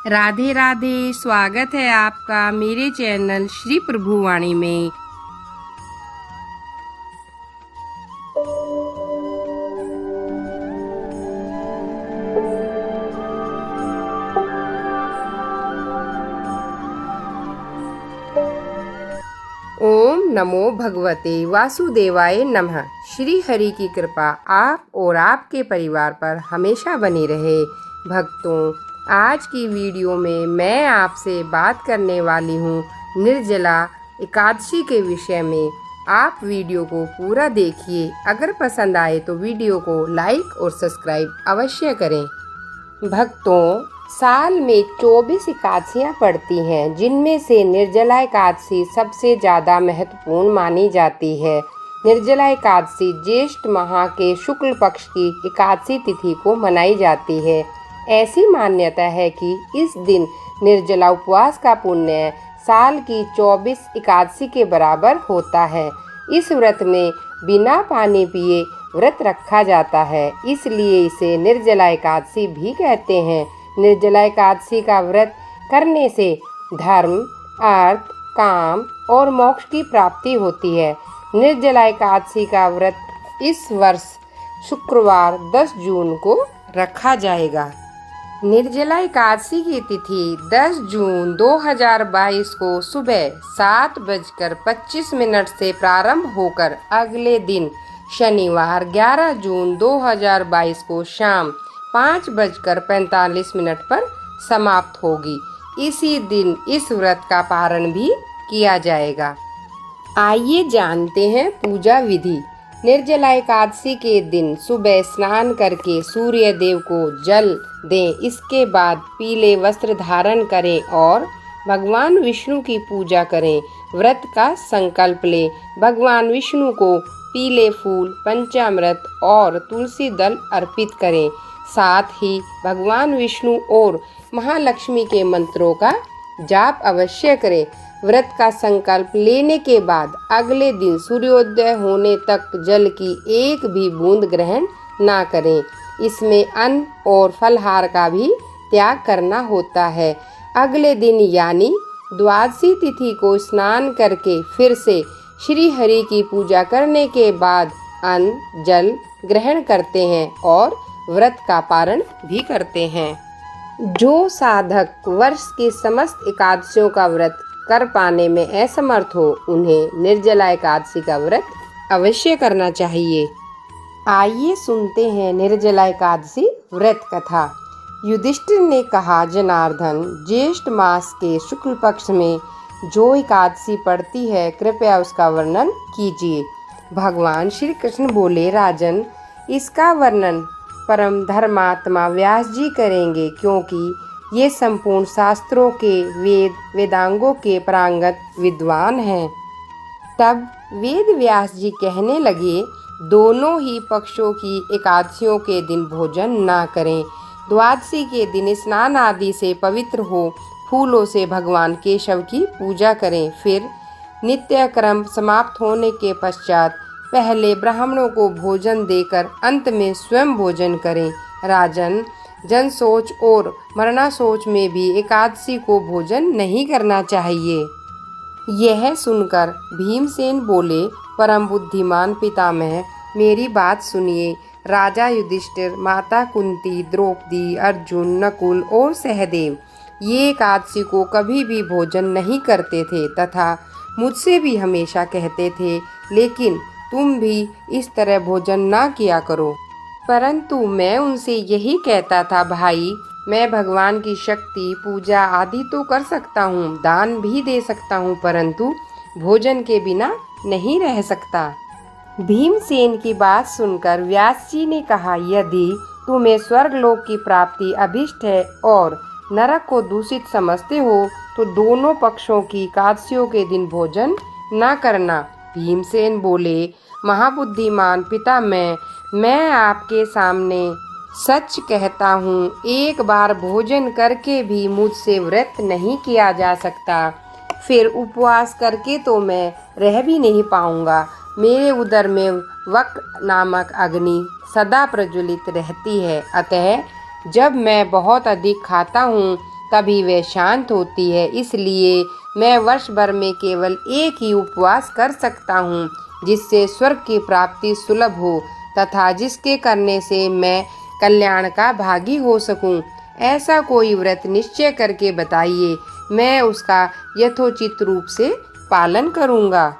राधे राधे। स्वागत है आपका मेरे चैनल श्री प्रभुवाणी में। ओम नमो भगवते वासुदेवाय नमः। श्री हरि की कृपा आप और आपके परिवार पर हमेशा बनी रहे। भक्तों, आज की वीडियो में मैं आपसे बात करने वाली हूँ निर्जला एकादशी के विषय में। आप वीडियो को पूरा देखिए। अगर पसंद आए तो वीडियो को लाइक और सब्सक्राइब अवश्य करें। भक्तों, साल में 24 एकादशियाँ पड़ती हैं, जिनमें से निर्जला एकादशी सबसे ज़्यादा महत्वपूर्ण मानी जाती है। निर्जला एकादशी ज्येष्ठ माह के शुक्ल पक्ष की एकादशी तिथि को मनाई जाती है। ऐसी मान्यता है कि इस दिन निर्जला उपवास का पुण्य साल की 24 एकादशी के बराबर होता है। इस व्रत में बिना पानी पिए व्रत रखा जाता है, इसलिए इसे निर्जला एकादशी भी कहते हैं। निर्जला एकादशी का व्रत करने से धर्म, अर्थ, काम और मोक्ष की प्राप्ति होती है। निर्जला एकादशी का व्रत इस वर्ष शुक्रवार 10 जून को रखा जाएगा। निर्जला एकादशी की तिथि 10 जून 2022 को सुबह 7:25 से प्रारंभ होकर अगले दिन शनिवार 11 जून 2022 को शाम 5:45 पर समाप्त होगी। इसी दिन इस व्रत का पारण भी किया जाएगा। आइए जानते हैं पूजा विधि। निर्जला एकादशी के दिन सुबह स्नान करके सूर्य देव को जल दें। इसके बाद पीले वस्त्र धारण करें और भगवान विष्णु की पूजा करें। व्रत का संकल्प लें। भगवान विष्णु को पीले फूल, पंचामृत और तुलसी दल अर्पित करें। साथ ही भगवान विष्णु और महालक्ष्मी के मंत्रों का जाप अवश्य करें। व्रत का संकल्प लेने के बाद अगले दिन सूर्योदय होने तक जल की एक भी बूंद ग्रहण ना करें। इसमें अन्न और फलहार का भी त्याग करना होता है। अगले दिन यानी द्वादशी तिथि को स्नान करके फिर से श्री हरि की पूजा करने के बाद अन्न जल ग्रहण करते हैं और व्रत का पारण भी करते हैं। जो साधक वर्ष की समस्त एकादशियों का व्रत कर पाने में असमर्थ हो, उन्हें निर्जला एकादशी का व्रत अवश्य करना चाहिए। आइए सुनते हैं निर्जला एकादशी व्रत कथा। युधिष्ठिर ने कहा, जनार्दन, ज्येष्ठ मास के शुक्ल पक्ष में जो एकादशी पड़ती है, कृपया उसका वर्णन कीजिए। भगवान श्री कृष्ण बोले, राजन, इसका वर्णन परम धर्मात्मा व्यास जी करेंगे, क्योंकि ये संपूर्ण शास्त्रों के वेदांगों के पारंगत विद्वान हैं। तब वेद व्यास जी कहने लगे, दोनों ही पक्षों की एकादशियों के दिन भोजन ना करें। द्वादशी के दिन स्नान आदि से पवित्र हो फूलों से भगवान केशव की पूजा करें। फिर नित्य क्रम समाप्त होने के पश्चात पहले ब्राह्मणों को भोजन देकर अंत में स्वयं भोजन करें। राजन, जन सोच और मरना सोच में भी एकादशी को भोजन नहीं करना चाहिए। यह सुनकर भीमसेन बोले, परम बुद्धिमान पितामह, मेरी बात सुनिए। राजा युधिष्ठिर, माता कुंती, द्रौपदी, अर्जुन, नकुल और सहदेव ये एकादशी को कभी भी भोजन नहीं करते थे तथा मुझसे भी हमेशा कहते थे, लेकिन तुम भी इस तरह भोजन ना किया करो। परंतु मैं उनसे यही कहता था, भाई, मैं भगवान की शक्ति, पूजा आदि तो कर सकता हूँ, दान भी दे सकता हूँ, परंतु भोजन के बिना नहीं रह सकता। भीमसेन की बात सुनकर व्यास जी ने कहा, यदि तुम्हें स्वर्गलोक की प्राप्ति अभिष्ट है और नरक को दूषित समझते हो, तो दोनों पक्षों की एकादशियों के दिन भोजन न करना। भीमसेन बोले, महाबुद्धिमान पितामह, मैं आपके सामने सच कहता हूँ, एक बार भोजन करके भी मुझसे व्रत नहीं किया जा सकता। फिर उपवास करके तो मैं रह भी नहीं पाऊँगा। मेरे उदर में वक नामक अग्नि सदा प्रज्वलित रहती है। अतः जब मैं बहुत अधिक खाता हूँ तभी वह शांत होती है। इसलिए मैं वर्ष भर में केवल एक ही उपवास कर सकता हूँ, जिससे स्वर्ग की प्राप्ति सुलभ हो तथा जिसके करने से मैं कल्याण का भागी हो सकूं। ऐसा कोई व्रत निश्चय करके बताइए, मैं उसका यथोचित रूप से पालन करूंगा।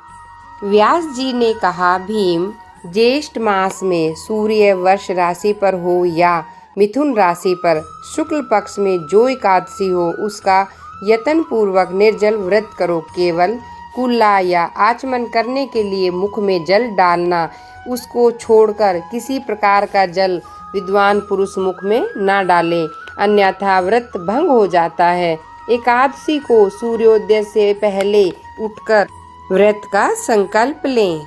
व्यास जी ने कहा, भीम, ज्येष्ठ मास में सूर्य वर्ष राशि पर हो या मिथुन राशि पर शुक्ल पक्ष में जो एकादशी हो, उसका यत्न पूर्वक निर्जल व्रत करो। केवल कुल्ला या आचमन करने के लिए मुख में जल डालना, उसको छोड़कर किसी प्रकार का जल विद्वान पुरुष मुख में न डालें, अन्यथा व्रत भंग हो जाता है। एकादशी को सूर्योदय से पहले उठकर व्रत का संकल्प लें।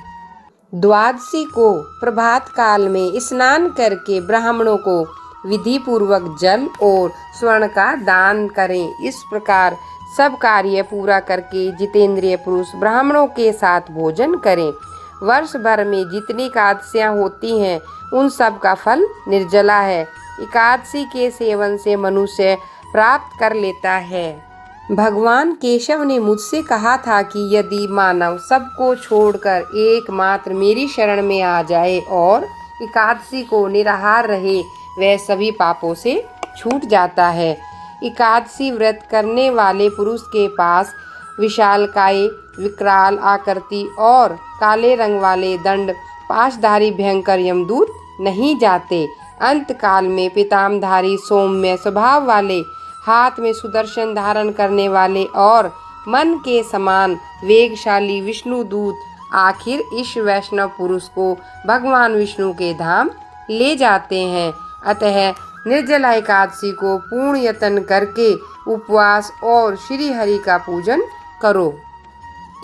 द्वादशी को प्रभात काल में स्नान करके ब्राह्मणों को विधि पूर्वक जल और स्वर्ण का दान करें। इस प्रकार सब कार्य पूरा करके जितेंद्रिय पुरुष ब्राह्मणों के साथ भोजन करें। वर्ष भर में जितनी एकादशियाँ होती हैं, उन सब का फल निर्जला है। एकादशी के सेवन से मनुष्य प्राप्त कर लेता है। भगवान केशव ने मुझसे कहा था कि यदि मानव सबको छोड़कर एकमात्र मेरी शरण में आ जाए और एकादशी को निराहार रहे, वह सभी पापों से छूट जाता है। एकादशी व्रत करने वाले पुरुष के पास विशालकाय, विकराल आकृति और काले रंग वाले दंड पाशधारी भयंकर यमदूत नहीं जाते। अंत काल में पीताम्बरधारी सौम्य स्वभाव वाले, हाथ में सुदर्शन धारण करने वाले और मन के समान वेगशाली विष्णु दूत आखिर इस वैष्णव पुरुष को भगवान विष्णु के धाम ले जाते हैं। अतः निर्जला एकादशी को पूर्ण यत्न करके उपवास और श्री हरि का पूजन करो।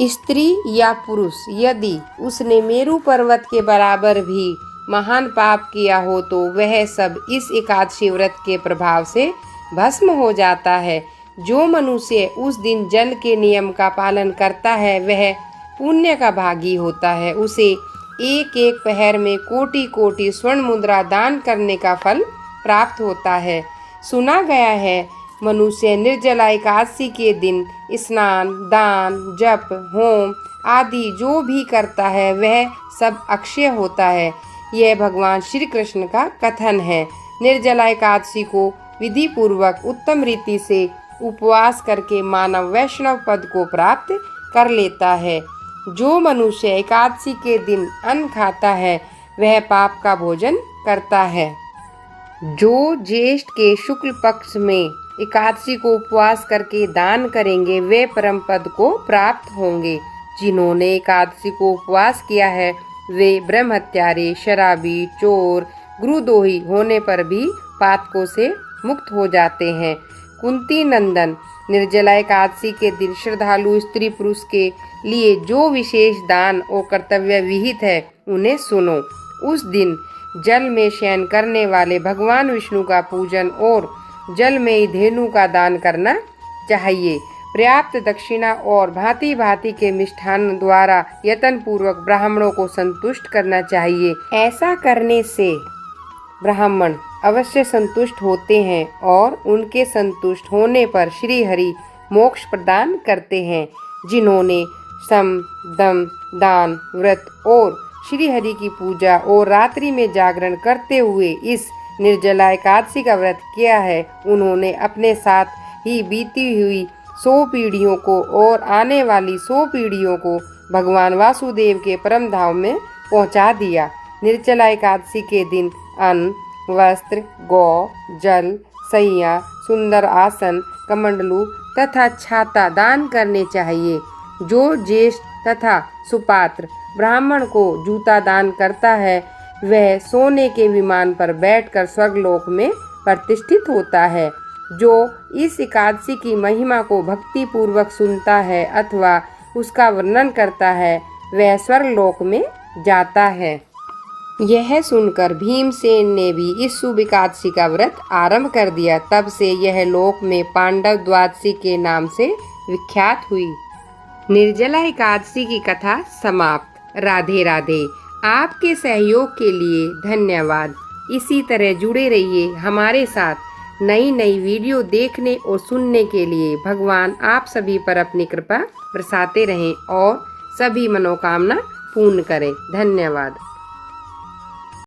स्त्री या पुरुष यदि उसने मेरु पर्वत के बराबर भी महान पाप किया हो, तो वह सब इस एकादशी व्रत के प्रभाव से भस्म हो जाता है। जो मनुष्य उस दिन जल के नियम का पालन करता है, वह पुण्य का भागी होता है। उसे एक एक पहर में कोटि कोटि स्वर्ण मुद्रा दान करने का फल प्राप्त होता है। सुना गया है, मनुष्य निर्जला एकादशी के दिन स्नान, दान, जप, होम आदि जो भी करता है, वह सब अक्षय होता है। यह भगवान श्री कृष्ण का कथन है। निर्जला एकादशी को विधि पूर्वक उत्तम रीति से उपवास करके मानव वैष्णव पद को प्राप्त कर लेता है। जो मनुष्य एकादशी के दिन अन्न खाता है, वह पाप का भोजन करता है। जो ज्येष्ठ के शुक्ल पक्ष में एकादशी को उपवास करके दान करेंगे, वे परम पद को प्राप्त होंगे। जिन्होंने एकादशी को उपवास किया है, वे ब्रह्मत्यारी, शराबी, चोर, गुरुद्रोही होने पर भी पातकों से मुक्त हो जाते हैं। कुंती नंदन, निर्जला एकादशी के दिन श्रद्धालु स्त्री पुरुष के लिए जो विशेष दान और कर्तव्य विहित है, उन्हें सुनो। उस दिन जल में शयन करने वाले भगवान विष्णु का पूजन और जल में धेनु का दान करना चाहिए। पर्याप्त दक्षिणा और भांति भांति के मिष्ठान द्वारा यत्न पूर्वक ब्राह्मणों को संतुष्ट करना चाहिए। ऐसा करने से ब्राह्मण अवश्य संतुष्ट होते हैं और उनके संतुष्ट होने पर श्री हरि मोक्ष प्रदान करते हैं। जिन्होंने सम, दम, दान, व्रत और श्री हरि की पूजा और रात्रि में जागरण करते हुए इस निर्जला एकादशी का व्रत किया है, उन्होंने अपने साथ ही बीती हुई 100 पीढ़ियों को और आने वाली 100 पीढ़ियों को भगवान वासुदेव के परम धाम में पहुंचा दिया। निर्जला एकादशी के दिन अन्न, वस्त्र, गौ, जल, सैया, सुंदर आसन, कमंडलू तथा छाता दान करने चाहिए। जो ज्येष्ठ तथा सुपात्र ब्राह्मण को जूता दान करता है, वह सोने के विमान पर बैठकर स्वर्गलोक में प्रतिष्ठित होता है। जो इस एकादशी की महिमा को भक्ति पूर्वक सुनता है अथवा उसका वर्णन करता है, वह स्वर्गलोक में जाता है। यह सुनकर भीमसेन ने भी इस शुभ एकादशी का व्रत आरंभ कर दिया। तब से यह लोक में पांडव द्वादशी के नाम से विख्यात हुई। निर्जला एकादशी की कथा समाप्त। राधे राधे। आपके सहयोग के लिए धन्यवाद। इसी तरह जुड़े रहिए हमारे साथ। नई नई वीडियो देखने और सुनने के लिए भगवान आप सभी पर अपनी कृपा बरसाते रहें और सभी मनोकामना पूर्ण करें। धन्यवाद।